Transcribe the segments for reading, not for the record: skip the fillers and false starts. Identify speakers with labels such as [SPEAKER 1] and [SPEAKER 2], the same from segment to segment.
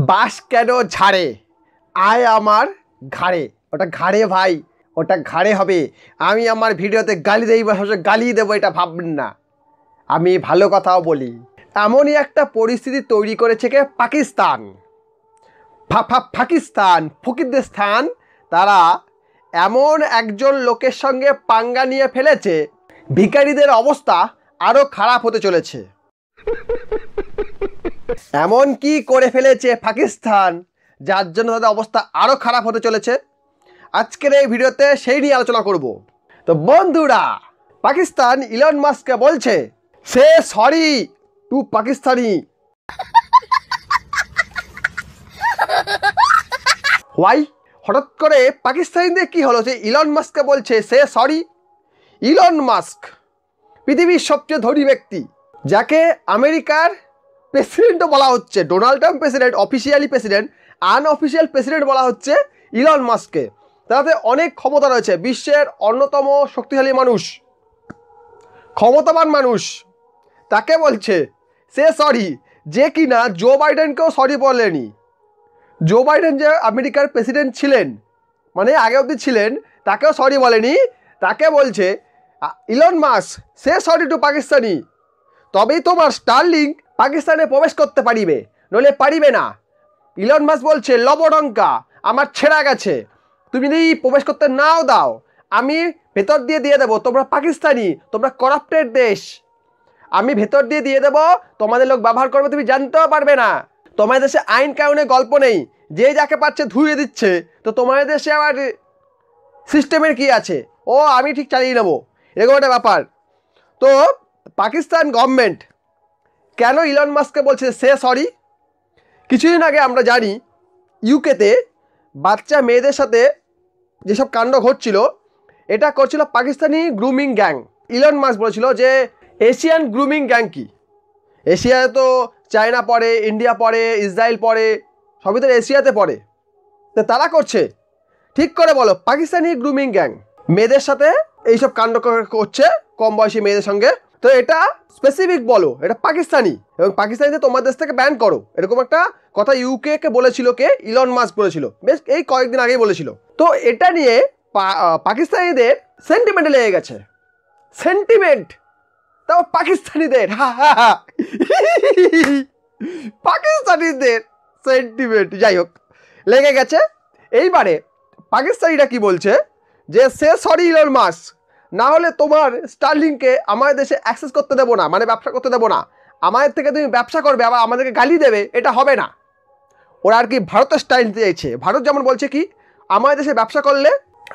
[SPEAKER 1] বাঁশ কেন ঝাড়ে আয় আমার ঘাড়ে। ওটা ঘাড়ে ভাই, ওটা ঘাড়ে হবে। আমি আমার ভিডিওতে গালি দেই বা গালি দেবো এটা ভাববেন না, আমি ভালো কথাও বলি। এমনই একটা পরিস্থিতি তৈরি করেছে কে পাকিস্তান। পাকিস্তান ফকিরদের স্থান। তারা এমন একজন লোকের সঙ্গে পাঙ্গা নিয়ে ফেলেছে, ভিখারিদের অবস্থা আরও খারাপ হতে চলেছে। এমন কি করে ফেলেছে পাকিস্তান যার জন্য তাদের অবস্থা আরও খারাপ হতে চলেছে। আজকের এই ভিডিওতে সেই নিয়ে আলোচনা করব। তো বন্ধুরা, পাকিস্তান ইলন মাস্ককে বলছে say sorry to Pakistani. Why? হঠাৎ করে পাকিস্তানিদের কি হলো যে ইলন মাস্ককে বলছে সে সরি? ইলন মাস্ক পৃথিবীর সবচেয়ে ধনী ব্যক্তি, যাকে আমেরিকার প্রেসিডেন্টও বলা হচ্ছে। Donald Trump president, officially president, unofficial president বলা হচ্ছে ইলন মাস্ককে। তাতে অনেক ক্ষমতা রয়েছে, বিশ্বের অন্যতম শক্তিশালী মানুষ, ক্ষমতাবান মানুষ, তাকে বলছে সে সরি, যে কিনা জো বাইডেনকেও সরি বলেনি। জো বাইডেন যে আমেরিকার প্রেসিডেন্ট ছিলেন, মানে আগে অবধি ছিলেন, তাকেও সরি বলেনি। তাকে বলছে Elon Musk say sorry to Pakistani, তবেই তোমার স্টারলিংক পাকিস্তানে প্রবেশ করতে পারিবে, নইলে পারিবে না। ইলন মাস্ক বলছে লবডঙ্কা আমার ছেঁড়া গেছে, তুমি যদি প্রবেশ করতে নাও দাও আমি ভেতর দিয়ে দেবো। তোমরা পাকিস্তানি, তোমরা করাপ্টেড দেশ, আমি ভেতর দিয়ে দেবো, তোমাদের লোক ব্যবহার করবে, তুমি জানতেও পারবে না। তোমাদের দেশে আইন কানুনের গল্প নেই, যে যাকে পাচ্ছে ধুয়ে দিচ্ছে। তো তোমাদের দেশে আবার সিস্টেমের কি আছে? ও আমি ঠিক চালিয়ে নেবো, এরকম একটা ব্যাপার। তো পাকিস্তান গভর্নমেন্ট কেন ইলন মাস্ককে বলছে সে সরি? কিছুদিন আগে আমরা জানি ইউকেতে বাচ্চা মেয়েদের সাথে যেসব কাণ্ড ঘটছিল, এটা করছিল Pakistani grooming gang. Elon Musk বলেছিল যে এশিয়ান গ্রুমিং গ্যাং কি? এশিয়ায় তো চায়না পড়ে, ইন্ডিয়া পড়ে, ইসরায়েল পড়ে, সবই তো এশিয়াতে পড়ে। তো তারা করছে, ঠিক করে বলো, পাকিস্তানি গ্রুমিং গ্যাং মেয়েদের সাথে এইসব কাণ্ড করছে, কম বয়সী মেয়েদের সঙ্গে। তো এটা স্পেসিফিক বলো, এটা পাকিস্তানি, এবং পাকিস্তানিতে তোমার দেশ থেকে ব্যান করো, এরকম একটা কথা ইউকে বলেছিল কে? ইলন মাস্ক বলেছিল, বেশ এই কয়েকদিন আগেই বলেছিল। তো এটা নিয়ে পাকিস্তানিদের সেন্টিমেন্টে লেগে গেছে। সেন্টিমেন্ট তাও পাকিস্তানিদের, পাকিস্তানিদের সেন্টিমেন্ট, যাই হোক লেগে গেছে। এইবারে পাকিস্তানিরা কি বলছে যে সে সরি ইলন মাস্ক, না হলে তোমার স্টারলিংকে আমাদের দেশে অ্যাক্সেস করতে দেবো না, মানে ব্যবসা করতে দেবো না। আমাদের থেকে তুমি ব্যবসা করবে আবার আমাদেরকে গালি দেবে, এটা হবে না। ওরা আর কি ভারতের স্টাইল নিতে চাইছে। ভারত যেমন বলছে কি, আমাদের দেশে ব্যবসা করলে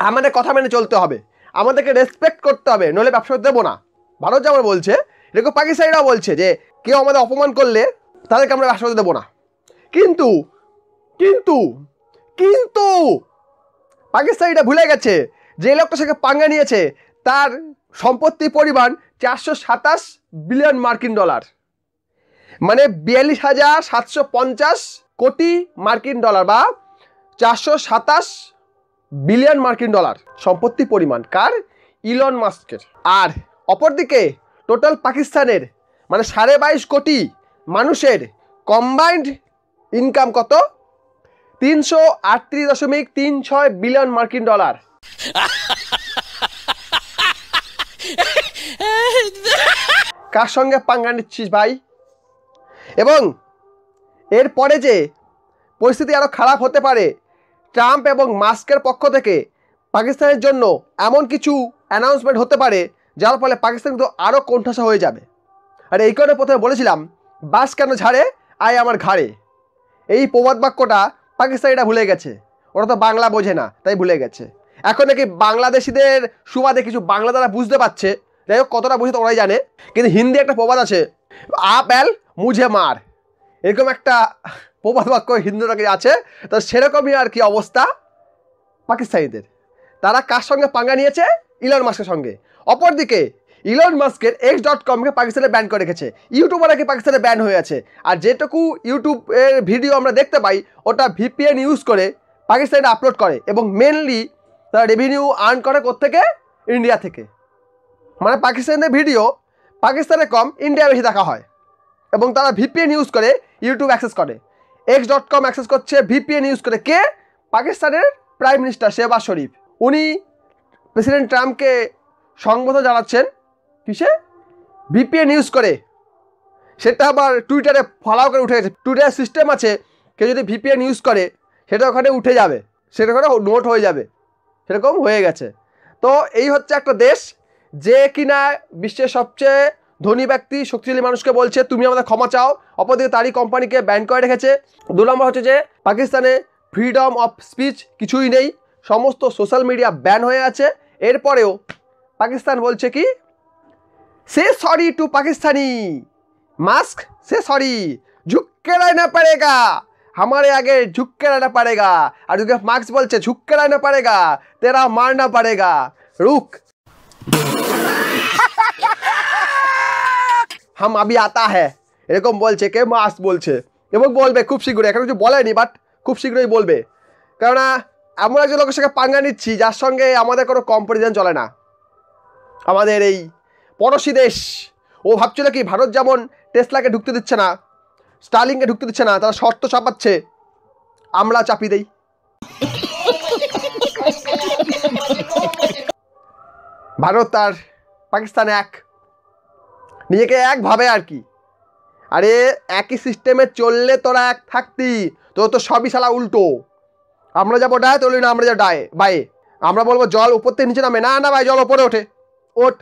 [SPEAKER 1] আমাদের কথা মেনে চলতে হবে, আমাদেরকে রেসপেক্ট করতে হবে, নইলে ব্যবসা দেবো না। ভারত যেমন বলছে, এরকম পাকিস্তানিরাও বলছে যে কেউ আমাদের অপমান করলে তাদেরকে আমরা ব্যবসা করতে দেবো না। কিন্তু কিন্তু কিন্তু পাকিস্তানিরা ভুলে গেছে যে লোকটার সঙ্গে পাঙ্গা নিয়েছে তার সম্পত্তির পরিমাণ 427 বিলিয়ন মার্কিন ডলার, মানে 42,750 কোটি মার্কিন ডলার, বা 427 বিলিয়ন মার্কিন ডলার সম্পত্তি পরিমাণ কার? ইলন মাস্কের। আর অপরদিকে টোটাল পাকিস্তানের মানে 22.5 কোটি মানুষের কম্বাইন্ড ইনকাম কত? 338.36 বিলিয়ন মার্কিন ডলার। কার সঙ্গে পাঙ্গা নিচ্ছিস ভাই? এবং এরপরে যে পরিস্থিতি আরও খারাপ হতে পারে, ট্রাম্প এবং মাস্কের পক্ষ থেকে পাকিস্তানের জন্য এমন কিছু অ্যানাউন্সমেন্ট হতে পারে যার ফলে পাকিস্তান কিন্তু আরও কোণঠাসা হয়ে যাবে। আর এই কারণে প্রথমে বলেছিলাম বাস কেন ঝাড়ে আয় আমার ঘাড়ে, এই প্রবাদ বাক্যটা পাকিস্তানিরা ভুলে গেছে। ওরা তো বাংলা বোঝে না, তাই ভুলে গেছে। এখন নাকি বাংলাদেশিদের সুবাদে কিছু বাংলা তারা বুঝতে পারছে, যাই হোক কতটা বুঝে তো ওরাই জানে। কিন্তু হিন্দি একটা প্রবাদ আছে, আপ এল মুঝে মার, এরকম একটা প্রবাদ বাক্য হিন্দুরা আছে। তো সেরকমই আর কি অবস্থা পাকিস্তানিদের। তারা কার সঙ্গে পাঙ্গা নিয়েছে? ইলন মাস্কের সঙ্গে। অপরদিকে ইলন মাস্কের X.com-কে পাকিস্তানে ব্যান করে রেখেছে, ইউটিউবার নাকি পাকিস্তানে ব্যান হয়ে আছে। আর যেটুকু ইউটিউবের ভিডিও আমরা দেখতে পাই ওটা VPN ইউজ করে পাকিস্তানে আপলোড করে, এবং মেনলি তারা রেভিনিউ আর্ন করে কোত্থেকে? ইন্ডিয়া থেকে। মানে পাকিস্তানের ভিডিও পাকিস্তানে কম, ইন্ডিয়া বেশি দেখা হয়, এবং তারা VPN ইউজ করে ইউটিউব অ্যাক্সেস করে। x.com অ্যাক্সেস করছে ভিপিএন ইউজ করে। কে? পাকিস্তানের প্রাইম মিনিস্টার শেহবাজ শরীফ। উনি প্রেসিডেন্ট ট্রাম্পকে সংবোধন জানাচ্ছেন কিসে? ভিপিএন ইউজ করে। সেটা আবার টুইটারে ফলো করে উঠে গেছে। টুইটার সিস্টেম আছে, কেউ যদি ভিপিএন ইউজ করে সেটা ওখানে উঠে যাবে, সেটা ওখানে নোট হয়ে যাবে, সেরকম হয়ে গেছে। তো এই হচ্ছে একটা দেশ যে কিনা বিশ্বের সবচেয়ে ধনী ব্যক্তি, শক্তিশালী মানুষকে বলছে তুমি আমাদের ক্ষমা চাও, অপরদিকে তারই কোম্পানিকে ব্যান করে রেখেছে। 2 নম্বর হচ্ছে যে পাকিস্তানে ফ্রিডম অফ স্পিচ কিছুই নেই, সমস্ত সোশ্যাল মিডিয়া ব্যান হয়ে আছে। এরপরেও পাকিস্তান বলছে কি, say sorry to Pakistani mask से सॉरी, झुक के रहना पड़ेगा, हमारे आगे झुक के रहना पड़ेगा। और जो मार्क्स बोलছে झुक के रहना पड़ेगा, तेरा मारना पड़ेगा, रुक हम अभी आता है, এরকম বলছে কে? মাস্ক বলছে এবং বলবে খুব শীঘ্রই। এখন কিছু বলেনি, বাট খুব শীঘ্রই বলবে। কেননা এমন একজন লোকের সঙ্গে পাঙ্গা নিচ্ছি যার সঙ্গে আমাদের কোনো কম্পারিজন চলে না। আমাদের এই পড়োশি দেশ, ও ভাবছিল কি ভারত যেমন টেসলাকে ঢুকতে দিচ্ছে না, স্টার্লিংকে ঢুকতে দিচ্ছে না, তারা শর্ত চাপাচ্ছে, আমরা চাপি দেই। ভারত আর পাকিস্তান এক, নিজেকে এক ভাবে আর কি। আরে একই সিস্টেমে চললে তোরা এক থাকতি, তো সবই শালা উল্টো। আমরা যাবো ডায়ে, তো না আমরা যাবো ডায়ে বায়ে। আমরা বলবো জল উপর থেকে নিচে নামে, না না ভাই জল ওপরে ওঠে, ওঠ।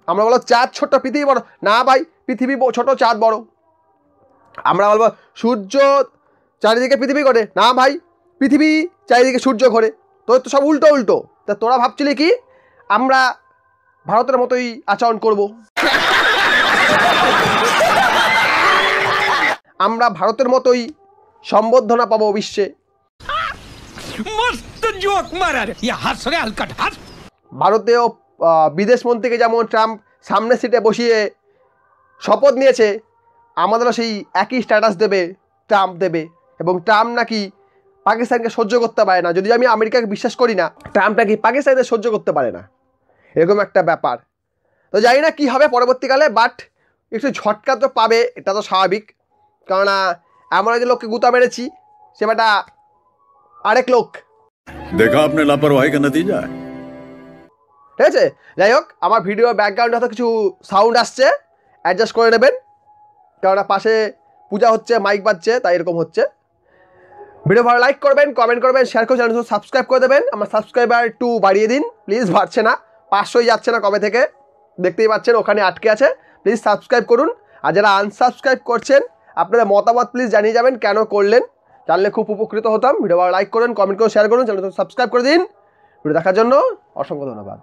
[SPEAKER 1] আমরা বলবো চাঁদ ছোট পৃথিবী বড়, না ভাই পৃথিবী ছোট চাঁদ বড়। আমরা বলবো সূর্য চারিদিকে পৃথিবী ঘোরে, না ভাই পৃথিবী চারিদিকে সূর্য ঘোরে। তো সব উল্টো উল্টো। তা তোরা ভাবছিলি কি আমরা ভারতের মতোই আচরণ করব? আমরা ভারতের মতোই সম্বর্ধনা পাবো বিশ্বে। ভারতেও বিদেশ মন্ত্রীকে যেমন ট্রাম্প সামনের সিটে বসিয়ে শপথ নিয়েছে, আমাদেরও সেই একই স্ট্যাটাস দেবে, ট্রাম্প দেবে। এবং ট্রাম্প নাকি পাকিস্তানকে সহ্য করতে পারে না। যদি আমি আমেরিকাকে বিশ্বাস করি না, ট্রাম্প নাকি পাকিস্তানকে সহ্য করতে পারে না, এরকম একটা ব্যাপার। তো জানি না কী হবে পরবর্তীকালে, বাট একটু ঝটকা তো পাবে, এটা তো স্বাভাবিক। কেননা এমন একজন লোককে গুতা মেরেছি, সে বেটা আরেক লোক।
[SPEAKER 2] দেখা আপনার লাপরওয়াহি কা নতিজা।
[SPEAKER 1] ঠিক আছে, যাই হোক, আমার ভিডিও ব্যাকগ্রাউন্ডে হয়তো কিছু সাউন্ড আসছে, অ্যাডজাস্ট করে নেবেন, কেননা পাশে পূজা হচ্ছে, মাইক বাজছে, তাই এরকম হচ্ছে। ভিডিও ভালো লাইক করবেন, কমেন্ট করবেন, শেয়ার করে চ্যানেল সাবস্ক্রাইব করে দেবেন। আমার সাবস্ক্রাইবার একটু বাড়িয়ে দিন প্লিজ, বাড়ছে না, 500ই যাচ্ছে না কবে থেকে, দেখতেই পাচ্ছেন ওখানে আটকে আছে। প্লিজ সাবস্ক্রাইব করুন। আর যারা আনসাবস্ক্রাইব করছেন আপনাদের মতামত প্লিজ জানিয়ে যাবেন কেন করলেন, জানলে খুব উপকৃত হতাম। ভিডিও ভালো লাইক করুন, কমেন্ট করুন, শেয়ার করুন, চ্যানেল সাবস্ক্রাইব করে দিন। ভিডিও দেখার জন্য অসংখ্য ধন্যবাদ।